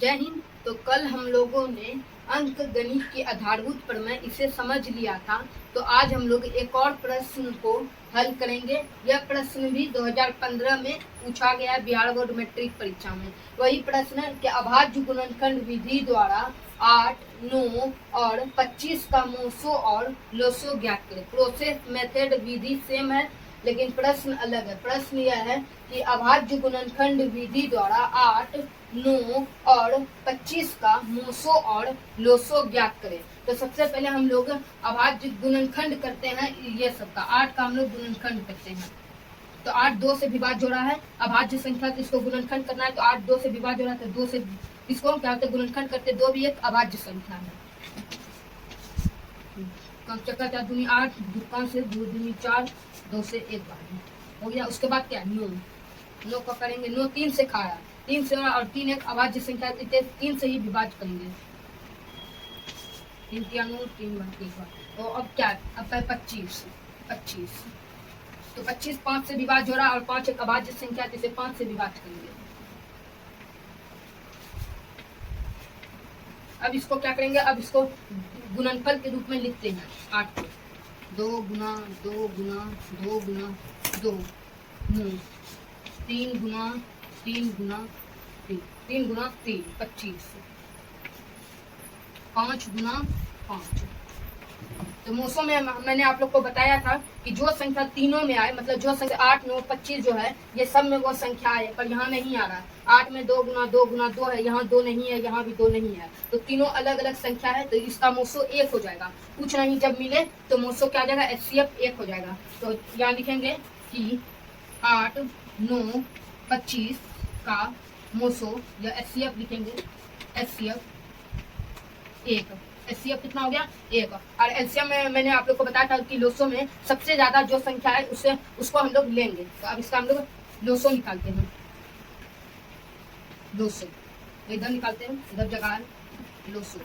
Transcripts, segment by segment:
जय हिंद। तो कल हम लोगों ने अंक गणित की आधारभूत प्रमेय इसे समझ लिया था। तो आज हम लोग एक और प्रश्न को हल करेंगे। यह प्रश्न भी 2015 में पूछा गया बिहार बोर्ड मैट्रिक परीक्षा में। वही प्रश्न है कि अभाज्य गुणनखंड विधि द्वारा 8, 9 और 25 का मोसो और लोसो ज्ञात करें। प्रोसेस मेथड विधि सेम है लेकिन प्रश्न अलग है। प्रश्न यह है कि अभाज्य गुणनखंड विधि द्वारा 8, 9 और 25 का मोसो और लोसो ज्ञात करें। तो सबसे पहले हम लोग अभाज्य गुणनखंड करते हैं। ये सबका 8 का हम लोग गुणनखंड करते हैं। तो 8 2 से विभाज्य हो रहा है। अभाज्य संख्या तो इसको गुणनखंड करना है। तो 8 2 से विभाज्य हो रहा है तो 2 से इसको हम क्या करते हैं गुणनखंड करते। 2 भी एक अभाज्य संख्या है। चक्कर 4 दूनी 8, दुकान से 2 दूनी 4, 2 से 1 बार हो गया। उसके बाद क्या 9 का करेंगे। 9 3 से खाया, 3 से और 3 एक अभाज्य संख्या, 3 से ही विभाज्य करेंगे। 3 3 9 3 बार 1 बार। तो अब क्या अब 25 तो 25 5 से विभाज्य हो रहा है और 5 एक अभाज्य संख्या, इसे 5 से विभाज्य करेंगे। अब इसको क्या करेंगे, अब इसको गुणनफल के रूप में लिखते हैं। 8 को 2 गुना 2 गुना 2 गुना 2, 3 गुना 3 गुना 3, 3 गुना 3 25, 5 गुना 5। तो मोसो में मैंने आप लोग को बताया था कि जो संख्या तीनों में आए, मतलब जो संख्या 8 9 25 जो है ये सब में वो संख्या है, पर यहाँ नहीं आ रहा है। 8 में 2 गुना 2 गुना 2 है, यहाँ 2 नहीं है, यहाँ भी 2 नहीं है। तो तीनों अलग अलग संख्या है तो इसका मोसो 1 हो जाएगा। कुछ नहीं जब मिले तो मोसो क्या हो जाएगा, HCF 1 हो जाएगा। तो यहाँ लिखेंगे कि 8 9 25 का मोसो या HCF लिखेंगे, HCF 1। HCF कितना हो गया 1। और एलसीएम में मैंने आप लोग को बताया था कि लोसो में सबसे ज्यादा जो संख्या है उसको हम लोग लेंगे। तो अब इसका हम लोग लोसो निकालते हैं। लोसो इधर निकालते हैं, इधर जगह है लोसो।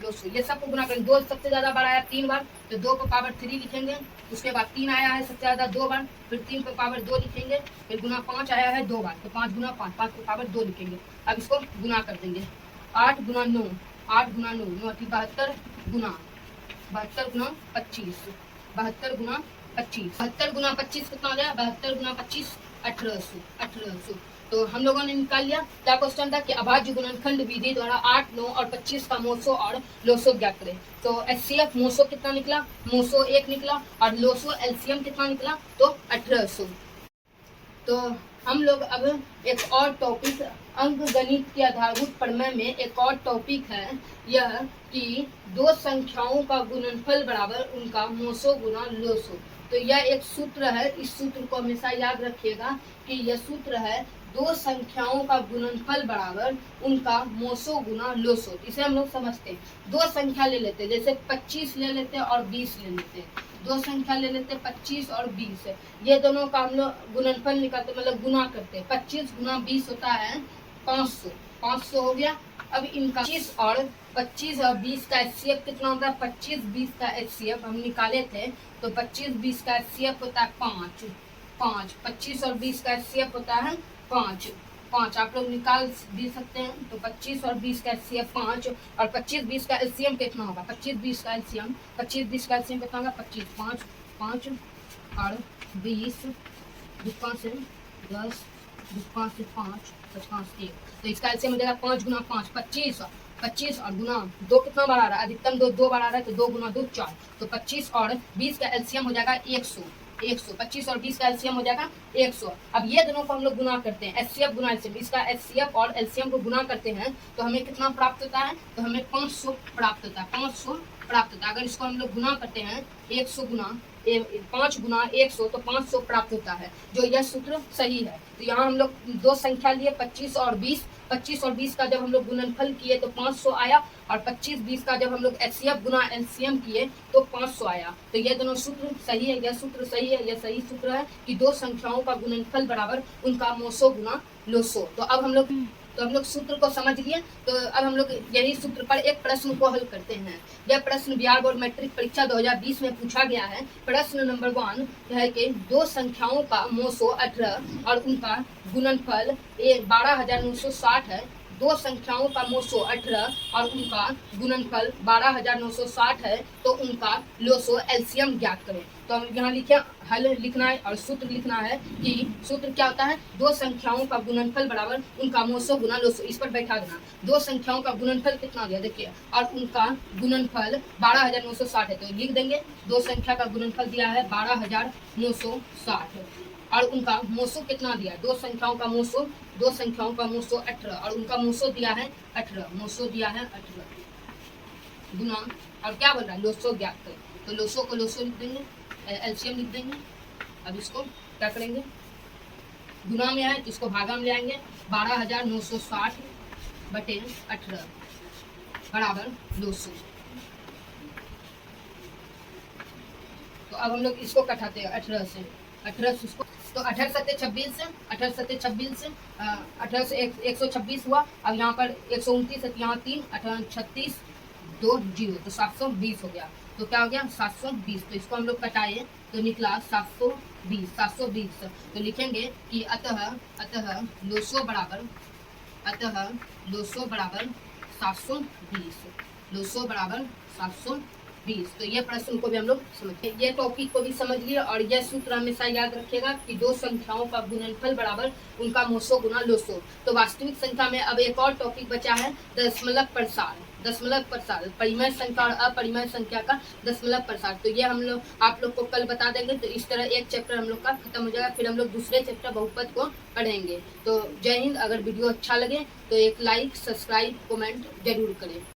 लोसो ये सबको गुना करेंगे। 2 सबसे ज्यादा बार आया 3 बार तो 2 को पावर 3 लिखेंगे। उसके बाद 3 आया है सबसे ज्यादा 2 बार, फिर 3 को पावर 2 लिखेंगे। फिर गुना 5 आया है 2 बार तो 5 गुना 5, 5 को पावर 2 लिखेंगे। अब इसको गुना कर देंगे। 8 गुना 9, 8 गुना 9 9 72 गुना 25, 72 गुना 25, 72 गुना 25 कितना हो गया, 72 गुना 25 1800। तो हम लोगों ने निकाल लिया। क्या क्वेश्चन था कि अभाज्य गुणनखंड विधि द्वारा 8 9 और 25 का मोसो और लोसो ज्ञात करें। तो HCF मोसो कितना निकला, मोसो 1 निकला और लोसो LCM कितना निकला तो 1800। तो हम लोग अब एक और टॉपिक अंक गणित के आधारभूत प्रमेय में एक और टॉपिक है यह कि दो संख्याओं का गुणनफल बराबर उनका मोसो गुना लोसो। तो यह एक सूत्र है, इस सूत्र को हमेशा याद रखिएगा कि यह सूत्र है दो संख्याओं का गुणनफल बराबर उनका मोसो गुना लोसो। इसे हम लोग समझते हैं। दो संख्या ले लेते हैं, जैसे 25 ले लेते हैं और 20 ले लेते हैं। दो संख्या ले लेते हैं 25 और 20 है, ये दोनों का हम लोग गुणनफल निकालते मतलब गुना करते हैं। 25 गुना 20 होता है 500, 500 हो गया। अब इनका 25 और 20 का HCF कितना होता है, 25 20 का HCF हम निकाले थे तो 25 20 का HCF होता है 5। 25 और 20 का HCF होता है 5 आप लोग निकाल भी सकते हैं। तो 25 और 20 का HCF 5 और 25 20 का LCM कितना होगा, 25 20 का LCM कितना होगा 25 5 और 20 दुक्का से 10 दुक्का से 5 5 1। तो इसका LCM हो जाएगा 5 गुना 5 25 और गुना 2 कितना बार आ रहा है, अधिकतम 2 बार आ रहा है तो 2 गुना 2 4। तो 25 और 20 का LCM हो जाएगा 100। 25 और 20 का LCM हो जाएगा 100। अब ये दोनों को हम लोग गुना करते हैं, HCF गुना LCM। इसका HCF और LCM को गुना करते हैं तो हमें कितना प्राप्त होता है, तो हमें 500 प्राप्त होता है। 500 प्राप्त होता है। अगर इसको हम लोग गुना करते हैं 100 गुना 5 गुना 100 तो 500 प्राप्त होता है, जो यह सूत्र सही है। तो यहाँ हम लोग दो संख्या लिए 25 और 20 का जब हम लोग गुणनफल किए तो 500 आया और 25 20 का जब हम लोग HCF गुना LCM किए तो 500 आया। तो ये दोनों सूत्र सही है, यह सूत्र सही है, यह सही सूत्र है कि दो संख्याओं का गुणनफल बराबर उनका मोसो गुना लोसो। तो अब हम लोग तो हम लोग सूत्र को समझ लिए। तो अब हम लोग यही सूत्र पर एक प्रश्न को हल करते हैं। यह प्रश्न बिहार बोर्ड मैट्रिक परीक्षा 2020 में पूछा गया है। प्रश्न नंबर 1 है कि दो संख्याओं का मोसो 18 और उनका गुणनफल 12,960 है। दो संख्याओं का मोसो 18 और उनका गुणनफल 12,960 है, तो उनका लोसो एलसीएम ज्ञात करें। तो हम यहाँ लिखे हल लिखना है और सूत्र लिखना है कि सूत्र क्या होता है, दो संख्याओं का गुणनफल बराबर उनका मोसो गुना लोसो। इस पर बैठा देना। दो संख्याओं का गुणनफल कितना दिया देखिए, और उनका गुणनफल 12,960 है, तो लिख देंगे दो संख्या का गुणनफल दिया है 12,960 और उनका मोसो कितना दिया है, दो संख्याओं का मोसो 18 और उनका मोसो दिया है 18, मोसो दिया है 18 गुना और क्या बोल रहा है लोसो ज्ञात करें। तो लोसो को लोसो लिख देंगे, एलसीएम लिख देंगे। अब इसको क्या करेंगे, गुना में है तो इसको भागा में ले आएंगे। 12,960 बटे 18 बराबर लोसो। तो अब हम लोग इसको कटाते हैं 18 से इसको, तो 18 सत्ते 26 से 18 से 126 हुआ। अब यहाँ पर 129 है, यहाँ 3 18 36 2 0, तो 720 हो गया। तो क्या हो गया 720। तो इसको हम लोग कटाए तो निकला 720। तो लिखेंगे कि अतः लोसो बराबर 720, लोसो बराबर 720। तो ये प्रश्न को भी हम लोग समझ, ये टॉपिक को भी समझ लिए। और यह सूत्र हमेशा याद रखिएगा कि दो संख्याओं का गुणनफल बराबर उनका मोसो गुना लोसो। तो वास्तविक संख्या में अब एक और टॉपिक बचा है दशमलव प्रसार, परिमेय संख्या और अपरिमेय संख्या का दशमलव प्रसार। तो ये हम लोग आप लोग को कल बता देंगे। तो इस तरह एक चैप्टर हम लोग का खत्म हो जाएगा, फिर हम लोग दूसरे चैप्टर बहुपद को पढ़ेंगे। तो जय हिंद। अगर वीडियो अच्छा लगे तो एक लाइक, सब्सक्राइब, कमेंट जरूर करें।